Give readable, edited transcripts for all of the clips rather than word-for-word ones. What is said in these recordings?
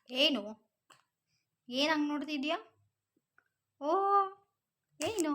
ಏನು ಹಂಗೆ ನೋಡ್ತಿದ್ಯಾ? ಓ ಏನು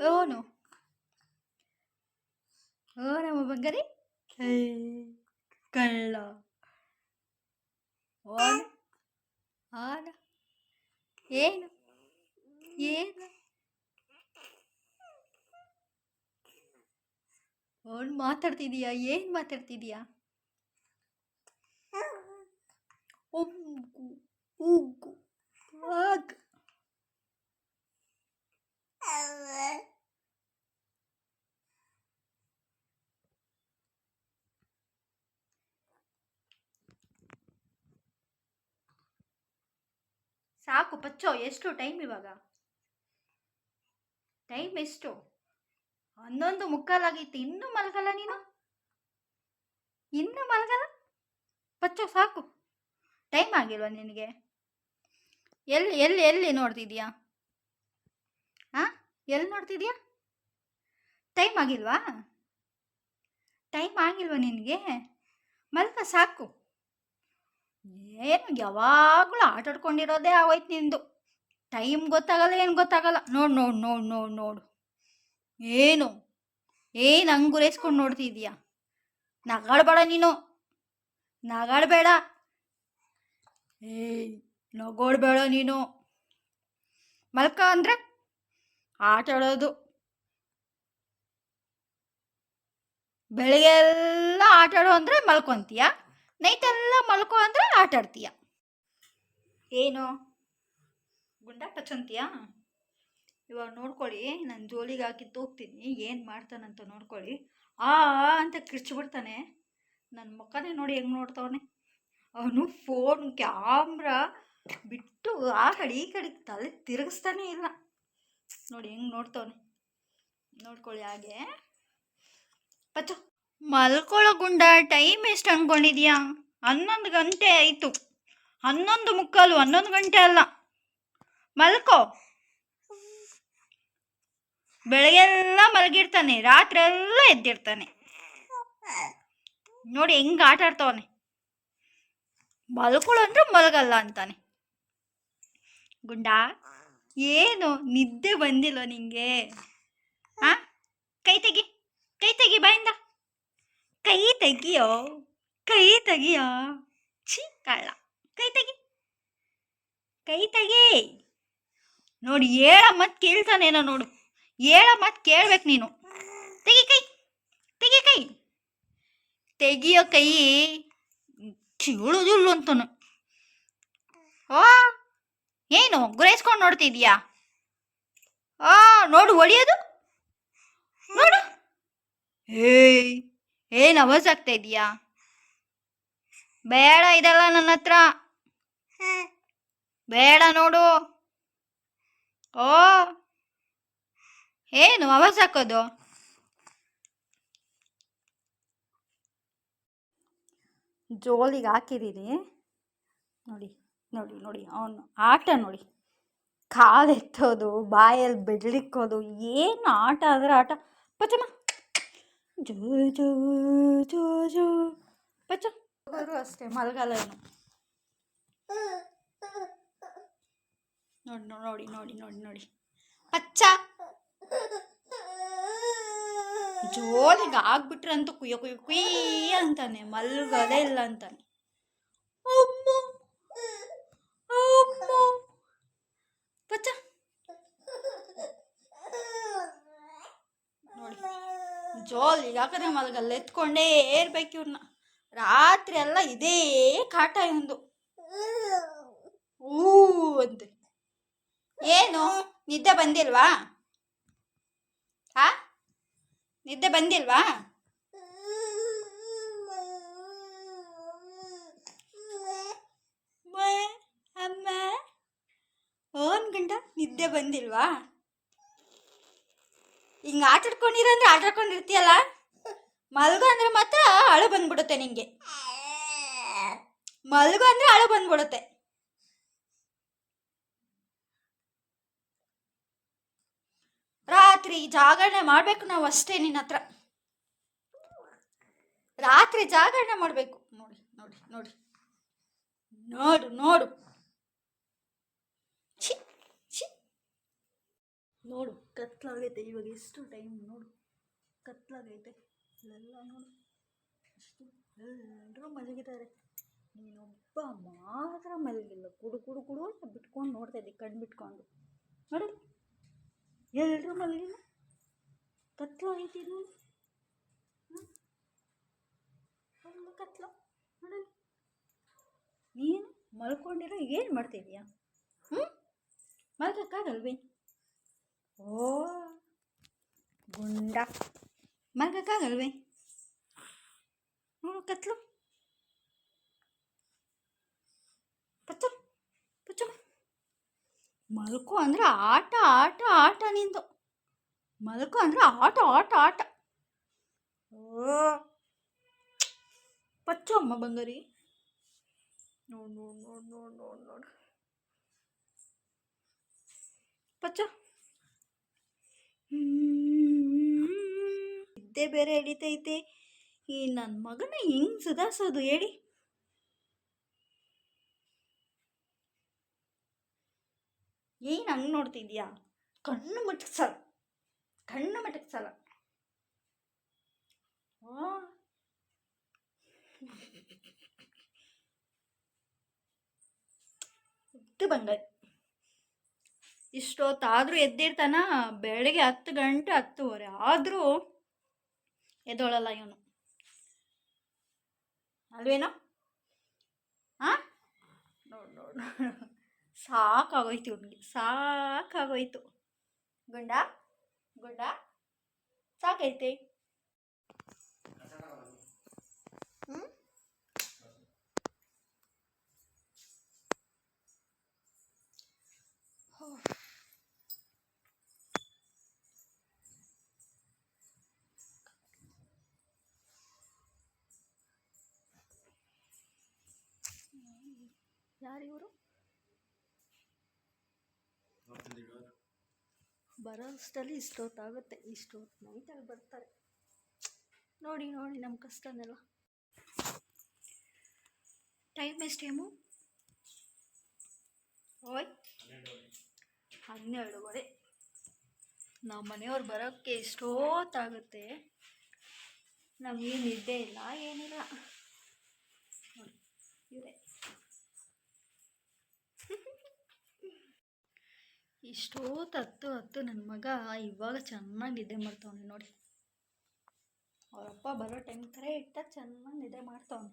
ಓನು ಓ ನಮ್ಮ ಬಂಗಾರಿ ಕಳ್ಳ ಓನ್ ಆನ ಏನು ಏನು ಓನ್ ಮಾತಾಡ್ತಿದೀಯಾ? ಏನು ಮಾತಾಡ್ತಿದೀಯಾ? ಉಗ್ಗು ಉಗ್ಗು ಆಗ್ ಸಾಕು ಪಚ್ಚೋ. ಎಷ್ಟು ಟೈಮ್ ಇವಾಗ? ಟೈಮ್ ಎಷ್ಟು? 11:45 ಇನ್ನೂ ಮಲಗಲ್ಲ ನೀನು? ಇನ್ನೂ ಮಲಗಲ್ಲ ಪಚ್ಚೋ? ಸಾಕು. ಟೈಮ್ ಆಗಿಲ್ವಾ ನಿನಗೆ? ಎಲ್ಲಿ ಎಲ್ಲಿ ಎಲ್ಲಿ ನೋಡ್ತಿದ್ಯಾ? ಹಾಂ, ಎಲ್ಲಿ ನೋಡ್ತಿದ್ಯಾ? ಟೈಮ್ ಆಗಿಲ್ವಾ? ಟೈಮ್ ಆಗಿಲ್ವಾ ನಿನಗೆ? ಮಲ್ಕ ಸಾಕು. ಏನು ಯಾವಾಗಲೂ ಆಟಾಡ್ಕೊಂಡಿರೋದೇ ಆಗೋಯ್ತು ನಿಂದು. ಟೈಮ್ ಗೊತ್ತಾಗಲ್ಲ, ಏನು ಗೊತ್ತಾಗಲ್ಲ. ನೋಡು ನೋಡು ನೋಡು ನೋಡು ನೋಡು. ಏನು ಏನು ಹಂಗೆ ಗುರೈಸ್ಕೊಂಡು ನೋಡ್ತಿದ್ಯಾ? ನಗಾಡಬೇಡ ನೀನು, ನಗಾಡಬೇಡ. ಏಯ್, ನಗೋಡ್ಬೇಡ ನೀನು. ಮಲ್ಕ ಅಂದರೆ ಆಟ ಆಡೋದು. ಬೆಳಗ್ಗೆ ಎಲ್ಲ ಆಟ ಆಡೋ ಅಂದರೆ ಮಲ್ಕೊತೀಯ, ನೈಟೆಲ್ಲ ಮಲ್ಕೊ ಅಂದರೆ ಆಟ ಆಡ್ತೀಯ. ಏನು ಗುಂಡಾಟ ಚಂತೀಯ? ಇವಾಗ ನೋಡ್ಕೊಳ್ಳಿ, ನಾನು ಜೋಲಿಗೆ ಹಾಕಿ ತೂಗ್ತೀನಿ, ಏನು ಮಾಡ್ತಾನಂತ ನೋಡ್ಕೊಳ್ಳಿ. ಆ ಅಂತ ಕಿರ್ಚ್ಬಿಡ್ತಾನೆ. ನನ್ನ ಮುಖನೇ ನೋಡಿ ಹೆಂಗೆ ನೋಡ್ತವನೆ. ಅವನು ಫೋನ್ ಕ್ಯಾಮ್ರಾ ಬಿಟ್ಟು ಆ ಕಡೆ ಈ ಕಡೆ ತಲೆ ತಿರುಗಿಸ್ತಾನೆ ಇಲ್ಲ. ನೋಡಿ ಹೆಂಗೆ ನೋಡ್ತವನೆ, ನೋಡ್ಕೊಳ್ಳಿ ಹಾಗೆ. ಪಚ್ಚು ಮಲ್ಕೊಳ್ಳೋ ಗುಂಡ. ಟೈಮ್ ಎಷ್ಟು ಅಂದ್ಕೊಂಡಿದ್ಯಾ? 11 ಗಂಟೆ ಆಯಿತು. 11:45, 11 ಗಂಟೆ ಅಲ್ಲ. ಮಲ್ಕೋ. ಬೆಳಗ್ಗೆಲ್ಲ ಮಲಗಿರ್ತಾನೆ, ರಾತ್ರಿ ಎಲ್ಲ ಎದ್ದಿರ್ತಾನೆ. ನೋಡಿ ಹೆಂಗೆ ಆಟ ಆಡ್ತವನೆ. ಮಲ್ಕೊಳ್ಳೋ ಅಂದ್ರೆ ಮಲಗಲ್ಲ ಅಂತಾನೆ. ಗುಂಡ, ಏನು ನಿದ್ದೆ ಬಂದಿಲ್ಲ ನಿಂಗೆ? ಆ ಕೈ ತೆಗಿ, ಕೈ ತೆಗಿ ಬಾಯಿಂದ. ಕೈ ತೆಗಿಯೋ, ಕೈ ತೆಗಿಯೋ. ಛೀ ಕಳ್ಳ, ಕೈ ತೆಗಿ, ಕೈ ತೆಗಿ. ನೋಡಿ ಏಳ ಮತ್ತೆ ಕೇಳ್ತಾನೇನೋ ನೋಡು. ಏಳ ಮತ್ತೆ ಕೇಳ್ಬೇಕು ನೀನು. ತೆಗಿ ಕೈ, ತೆಗಿ ಕೈ, ತೆಗಿಯೋ ಕೈ. ಚೀಳೋದಿಲ್ಲ ಅಂತಾನೆ. ಓ ಏನು ಗುರೈಸ್ಕೊಂಡು ನೋಡ್ತಿದ್ಯಾ? ನೋಡು ಹೊಡಿಯೋದು ನೋಡು. ಏಯ್, ಏನು ಅವಾಜ್ ಆಗ್ತಾ ಇದೆಯಾ? ಬೇಡ, ಇದೆಲ್ಲ ನನ್ನ ಹತ್ರ ಬೇಡ. ನೋಡು. ಓ ಏನು ಅವಾಜ್ ಹಾಕೋದು? ಜೋಲಿಗೆ ಹಾಕಿದ್ದೀನಿ ನೋಡಿ ನೋಡಿ ನೋಡಿ. ಅವನು ಆಟ ನೋಡಿ, ಕಾಲೆತ್ತೋದು, ಬಾಯಲ್ಲಿ ಬೆಡ್ಲಿಕ್ಕೋದು, ಏನು ಆಟ ಅಂದರೆ ಆಟ. ಪಚ್ಚಮ್ಮ ಜೋ ಜೋ ಜೋ ಜೋ. ಪಚ್ಚ ಅವರು ಅಷ್ಟೇ ಮಲಗಲ್ಲ ಏನು. ನೋಡಿ ನೋಡಿ ನೋಡಿ ನೋಡಿ ನೋಡಿ. ಪಚ್ಚ ಜೋಲಿಗೆ ಆಗ್ಬಿಟ್ರೆ ಅಂತೂ ಕುಯ್ಯೋ ಕುಯ್ಯೋ ಕುಯ್ಯ ಅಂತಾನೆ, ಮಲ್ಗದೇ ಇಲ್ಲ ಅಂತಾನೆ. ಅಮ್ಮ ಅಮ್ಮ ಪಚ್ಚ ನೋಡಿ, ಜೋಲಿಗೆ ಹಾಕಿದ್ರೆ ಮಲಗಲ್ಲ, ಎತ್ಕೊಂಡೇ ಇರ್ಬೇಕು ಇವ್ರನ್ನ. ರಾತ್ರಿ ಎಲ್ಲ ಇದೇ ಕಾಟ ಇವಂದು. ಊ ಅಂತೆ. ಏನು ನಿದ್ದೆ ಬಂದಿಲ್ವಾ? ನಿದ್ದೆ ಬಂದಿಲ್ವಾ? ಅಮ್ಮ ಓನ್ ಗಂಡ ನಿದ್ದೆ ಬಂದಿಲ್ವಾ? ಹಿಂಗೆ ಆಟಾಡ್ಕೊಂಡಿರಂದ್ರೆ ಆಟಾಡ್ಕೊಂಡಿರ್ತೀಯಲ್ಲ, ಮಲ್ಗು ಅಂದ್ರೆ ಮಾತ್ರ ಅಳು ಬಂದ್ಬಿಡುತ್ತೆ ನಿಂಗೆ. ಮಲ್ಗು ಅಂದ್ರೆ ಅಳು ಬಂದ್ಬಿಡುತ್ತೆ. ರಾತ್ರಿ ಜಾಗರಣೆ ಮಾಡ್ಬೇಕು ನಾವು ಅಷ್ಟೇ ನಿನ್ನ ಹತ್ರ. ರಾತ್ರಿ ಜಾಗರಣೆ ಮಾಡಬೇಕು. ನೋಡಿ ನೋಡಿ ನೋಡಿ ನೋಡು ನೋಡು, ಛಿ ಛಿ. ನೋಡು ಕತ್ಲಾಗೈತೆ, ಇವಾಗ ಎಷ್ಟು ಟೈಮ್ ನೋಡು, ಕತ್ಲಾಗೈತೆ. ಇಲ್ಲೆಲ್ಲ ನೋಡು, ಎಷ್ಟು ಎಲ್ಲರೂ ಮಲಗಿದ್ದಾರೆ, ನೀನೊಬ್ಬ ಮಾತ್ರ ಮಲಗಿಲ್ಲ. ಕುಡು ಕುಡು ಕುಡು ಅಂತ ಬಿಟ್ಕೊಂಡು ನೋಡ್ತಾ ಇದ್ದೆ, ಕಣ್ಣು ಬಿಟ್ಕೊಂಡು. ನೋಡಿ ಎಲ್ಲರೂ ಮಲಗಿಲ್ಲ, ಕತ್ಲಾಗೈತಿ ನೋಡಿ, ಎಲ್ಲ ಕತ್ಲ. ನೋಡಿ ನೀನು ಮಲ್ಕೊಂಡಿರೋ ಏನು ಮಾಡ್ತಿದೀಯಾ? ಮಲ್ಗಕ್ಕಾಗಲ್ವೇ? ಓ ಗುಂಡ, ಮಲ್ಗಕ್ಕಾಗಲ್ವೇ? ನೋಡು ಕತ್ಲು, ಪಚ್ಚ ಪಚ್ಚ. ಮಲ್ಕೋ ಅಂದರೆ ಆಟ ಆಟ ಆಟ ನಿಂದು, ಮಲ್ಕೋ ಅಂದರೆ ಆಟ ಆಟ ಆಟ. ಓ ಪಚ್ಚು ಅಮ್ಮ ಬಂಗಾರಿ, ನೋಡು ನೋಡು ನೋಡು ನೋಡು ನೋಡು ನೋಡು ಪಚ್ಚ. ನಿದ್ದೆ ಬೇರೆ ಹಿಡಿತೈತೆ. ಈ ನನ್ನ ಮಗನ ಹೆಂಗ್ ಸುಧಾರಿಸೋದು ಹೇಳಿ? ಏನು ಹಂಗೆ ನೋಡ್ತಿದ್ಯಾ? ಕಣ್ಣು ಮಟಕ್ಸಲ್ಲ, ಕಣ್ಣು ಮಟಕ್ಸಲ್ಲ. ಎದ್ದು ಬಂಗಾರಿ, ಇಷ್ಟೊತ್ತಾದರೂ ಎದ್ದಿರ್ತಾನ. ಬೆಳಗ್ಗೆ 10 ಗಂಟೆ 10:30 ಆದರೂ ಎದ್ದೊಳಲ್ಲ ಇವನು, ಅಲ್ವೇನೋ? ಹಾಂ ನೋಡು ನೋಡು, ಸಾಕಾಗೋಯ್ತು ಇವನಿಗೆ, ಸಾಕಾಗೋಯ್ತು. ಗುಂಡ ಗುಂಡ ಸಾಕೈತೆ. ಯಾರಿವರು? ಬರೋ ಅಷ್ಟರಲ್ಲಿ ಇಷ್ಟೊತ್ತಾಗುತ್ತೆ, ಇಷ್ಟೊತ್ತು ನೈಟಲ್ಲಿ ಬರ್ತಾರೆ. ನೋಡಿ ನೋಡಿ ನಮ್ಮ ಕಷ್ಟನೆಲ್ಲ. ಟೈಮ್ ಎಷ್ಟು ಟೈಮು? ಓಯ್ 12:30. ನಮ್ಮ ಮನೆಯವ್ರು ಬರೋಕ್ಕೆ ಎಷ್ಟೊತ್ತಾಗುತ್ತೆ, ನಮಗೆ ನಿದ್ದೆ ಇಲ್ಲ ಏನಿಲ್ಲ. ನೋಡಿ ಇವರೇ ಇಷ್ಟೊತ್ತು 10 ನನ್ನ ಮಗ ಇವಾಗ ಚೆನ್ನಾಗಿ ನಿದ್ದೆ ಮಾಡ್ತಾವನೆ ನೋಡಿ. ಅವರಪ್ಪ ಬರೋ ಟೈಮ್ ಕರೆಕ್ಟಾಗಿ ಚೆನ್ನಾಗಿ ನಿದ್ದೆ ಮಾಡ್ತಾವನೆ.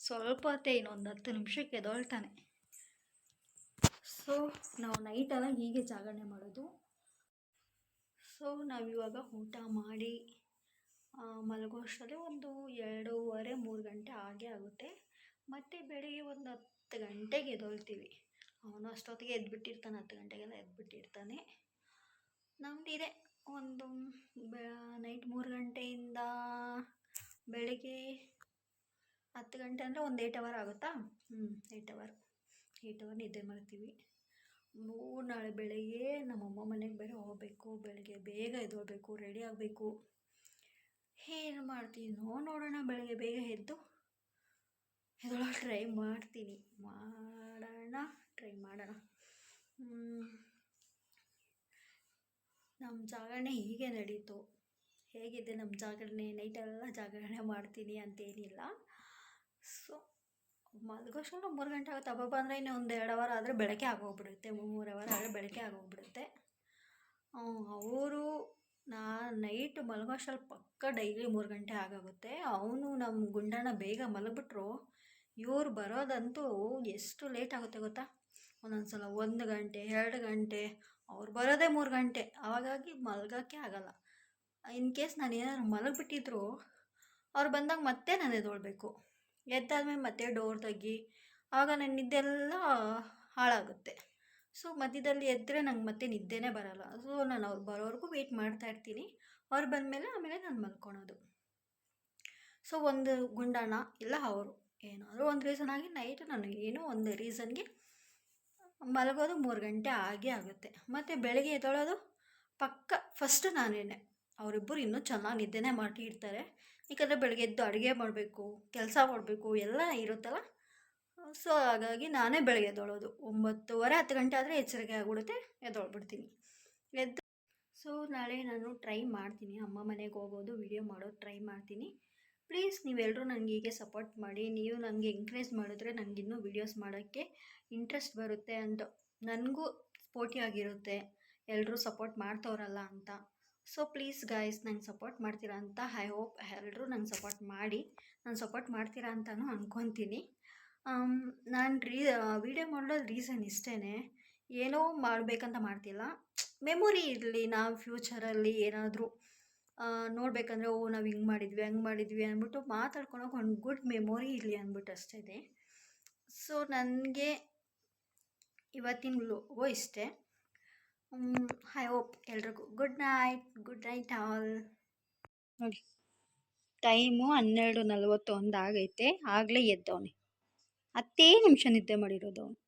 ಸ್ವಲ್ಪ ಹೊತ್ತೇ, ಇನ್ನೊಂದು 10 ನಿಮಿಷಕ್ಕೆ ಎದ್ದೊಳ್ತಾನೆ. ಸೊ ನಾವು ನೈಟೆಲ್ಲ ಹೀಗೆ ಜಾಗರಣೆ ಮಾಡೋದು. ಸೊ ನಾವಿವಾಗ ಊಟ ಮಾಡಿ ಮಲಗೋ ಅಷ್ಟರಲ್ಲಿ ಒಂದು 2:30 3 ಗಂಟೆ ಆಗೇ ಆಗುತ್ತೆ. ಮತ್ತು ಬೆಳಿಗ್ಗೆ ಒಂದು 10 ಗಂಟೆಗೆ ಎದ್ದೊಳ್ತೀವಿ. ಅವನು ಅಷ್ಟೊತ್ತಿಗೆ ಎದ್ಬಿಟ್ಟಿರ್ತಾನೆ, 10 ಗಂಟೆಗೆಲ್ಲ ಎದ್ಬಿಟ್ಟಿರ್ತಾನೆ. ನಮ್ಮದಿದೆ ಒಂದು ನೈಟ್ 3 ಗಂಟೆಯಿಂದ ಬೆಳಗ್ಗೆ 10 ಗಂಟೆ ಅಂದರೆ ಒಂದು 8 ಅವರ್ ಆಗುತ್ತಾ? 8 ಅವರ್ ನಿದ್ದೆ ಮಾಡ್ತೀವಿ. ನಾಳೆ ಬೆಳಗ್ಗೆ ನಮ್ಮಮ್ಮ ಮನೆಗೆ ಬೇರೆ ಹೋಗಬೇಕು. ಬೆಳಗ್ಗೆ ಬೇಗ ಎದ್ದೋಳ್ಬೇಕು, ರೆಡಿ ಆಗಬೇಕು. ಏನು ಮಾಡ್ತೀನೋ ನೋಡೋಣ. ಬೆಳಗ್ಗೆ ಬೇಗ ಎದ್ದೊಳಕ್ಕೆ ಟ್ರೈ ಮಾಡ್ತೀನಿ, ಟ್ರೈ ಮಾಡೋಣ. ನಮ್ಮ ಜಾಗರಣೆ ಹೀಗೆ ನಡೀತು. ಹೇಗಿದೆ ನಮ್ಮ ಜಾಗರಣೆ? ನೈಟೆಲ್ಲ ಜಾಗರಣೆ ಮಾಡ್ತೀನಿ ಅಂತೇನಿಲ್ಲ. ಸೊ ಮಲಗೋಷ್ಟರಲ್ಲಿ 3 ಗಂಟೆ ಆಗುತ್ತೆ. ಹಬ್ಬ ಅಂದರೆ ಇನ್ನೂ ಒಂದು 2 ಅವರ್ ಆದರೆ ಬೆಳಗ್ಗೆ ಆಗೋಗ್ಬಿಡುತ್ತೆ, 3 ಅವರ್ ಆದರೆ ಬೆಳಗ್ಗೆ ಆಗೋಗ್ಬಿಡುತ್ತೆ. ಅವರು ನೈಟ್ ಮಲಗೋಷ್ಟರಲ್ಲಿ ಪಕ್ಕ ಡೈಲಿ 3 ಗಂಟೆ ಆಗೋಗುತ್ತೆ. ಅವನು ನಮ್ಮ ಗುಂಡನ ಬೇಗ ಮಲಗಿಬಿಟ್ರು, ಇವ್ರು ಬರೋದಂತೂ ಎಷ್ಟು ಲೇಟ್ ಆಗುತ್ತೆ ಗೊತ್ತಾ? ಒಂದೊಂದು ಸಲ 1 ಗಂಟೆ 2 ಗಂಟೆ, ಅವ್ರು ಬರೋದೇ 3 ಗಂಟೆ. ಅವಾಗಾಗಿ ಮಲಗೋಕ್ಕೆ ಆಗಲ್ಲ. ಇನ್ ಕೇಸ್ ನಾನು ಏನಾದ್ರು ಮಲಗಿಬಿಟ್ಟಿದ್ರು ಅವ್ರು ಬಂದಾಗ ಮತ್ತೆ ನಾನು ಎದ್ದೊಳ್ಬೇಕು. ಎದ್ದಾದ್ಮೇಲೆ ಮತ್ತೆ ಡೋರ್ ತೆಗಿ, ಆವಾಗ ನನ್ನ ನಿದ್ದೆ ಎಲ್ಲ ಹಾಳಾಗುತ್ತೆ. ಸೊ ಮಧ್ಯದಲ್ಲಿ ಎದ್ದರೆ ನಂಗೆ ಮತ್ತೆ ನಿದ್ದೆನೇ ಬರೋಲ್ಲ. ಸೊ ನಾನು ಅವ್ರು ಬರೋವರೆಗೂ ವೆಯ್ಟ್ ಮಾಡ್ತಾಯಿರ್ತೀನಿ. ಅವ್ರು ಬಂದಮೇಲೆ ಆಮೇಲೆ ನಾನು ಮಲ್ಕೊಳೋದು. ಸೊ ಒಂದು ಗುಂಡಣ್ಣ ಇಲ್ಲ ಅವರು ಏನಾದರೂ ಒಂದು ರೀಸನ್ ಆಗಿ ನೈಟ್ ನಾನು ಏನೋ ಒಂದು ರೀಸನ್ಗೆ ಮಲಗೋದು 3 ಗಂಟೆ ಆಗೇ ಆಗುತ್ತೆ. ಮತ್ತು ಬೆಳಗ್ಗೆ ಎದ್ದೊಳೋದು ಪಕ್ಕ ಫಸ್ಟ್ ನಾನೇನೆ. ಅವರಿಬ್ಬರು ಇನ್ನೂ ಚೆನ್ನಾಗಿ ನಿದ್ದೆನೇ ಮಾಡಿರ್ತಾರೆ. ಯಾಕಂದರೆ ಬೆಳಗ್ಗೆ ಎದ್ದು ಅಡುಗೆ ಮಾಡಬೇಕು, ಕೆಲಸ ಮಾಡಬೇಕು ಎಲ್ಲ ಇರುತ್ತಲ್ಲ. ಸೊ ಹಾಗಾಗಿ ನಾನೇ ಬೆಳಗ್ಗೆ ಎದ್ದೊಳೋದು. 9:30 10 ಗಂಟೆ ಆದರೆ ಎಚ್ಚರಿಕೆ ಆಗಿಬಿಡುತ್ತೆ, ಎದ್ದೊಳ್ಬಿಡ್ತೀನಿ. ಎದ್ದು ಸೊ ನಾಳೆ ನಾನು ಟ್ರೈ ಮಾಡ್ತೀನಿ, ಅಮ್ಮ ಮನೆಗೆ ಹೋಗೋದು ವಿಡಿಯೋ ಮಾಡೋದು ಟ್ರೈ ಮಾಡ್ತೀನಿ. ಪ್ಲೀಸ್ ನೀವೆಲ್ಲರೂ ನನಗೆ ಹೀಗೆ ಸಪೋರ್ಟ್ ಮಾಡಿ. ನೀವು ನನಗೆ ಎಂಕರೇಜ್ ಮಾಡಿದ್ರೆ ನನಗಿನ್ನೂ ವೀಡಿಯೋಸ್ ಮಾಡೋಕ್ಕೆ ಇಂಟ್ರೆಸ್ಟ್ ಬರುತ್ತೆ ಅಂತ ನನಗೂ ಸ್ಪೋರ್ಟಿವ್ ಆಗಿರುತ್ತೆ, ಎಲ್ಲರೂ ಸಪೋರ್ಟ್ ಮಾಡ್ತವ್ರಲ್ಲ ಅಂತ. ಸೊ ಪ್ಲೀಸ್ ಗೈಸ್, ನಂಗೆ ಸಪೋರ್ಟ್ ಮಾಡ್ತೀರಾ ಅಂತ ಐ ಹೋಪ್ ಎಲ್ಲರೂ ನಂಗೆ ಸಪೋರ್ಟ್ ಮಾಡಿ. ನಾನು ಸಪೋರ್ಟ್ ಮಾಡ್ತೀರಾ ಅಂತಲೂ ಅಂದ್ಕೊತೀನಿ. ನಾನು ವೀಡಿಯೋ ಮಾಡೋದು ರೀಸನ್ ಇಷ್ಟೇ, ಏನೋ ಮಾಡಬೇಕಂತ ಮಾಡ್ತಿಲ್ಲ. ಮೆಮೊರಿ ಇರಲಿ, ನಾವು ಫ್ಯೂಚರಲ್ಲಿ ಏನಾದರೂ ನೋಡಬೇಕಂದ್ರೆ ನಾವು ಹಿಂಗೆ ಮಾಡಿದ್ವಿ ಹಂಗೆ ಮಾಡಿದ್ವಿ ಅಂದ್ಬಿಟ್ಟು ಮಾತಾಡ್ಕೊಳಕ್ಕೆ ಒಂದು ಗುಡ್ ಮೆಮೊರಿ ಇರಲಿ ಅಂದ್ಬಿಟ್ಟು ಅಷ್ಟೇ. ಸೊ ನನಗೆ ಇವತ್ತಿನ ಲೋಗೋ ಇಷ್ಟೇ. ಐ ಹೋಪ್ ಎಲ್ರಿಗೂ ಗುಡ್ ನೈಟ್ ಆಲ್. ನೋಡಿ ಟೈಮು 12:41 ಆಗೈತೆ, ಆಗಲೇ ಎದ್ದವನೆ. 10 ನಿಮಿಷ ನಿದ್ದೆ ಮಾಡಿರೋದು ಅವನು.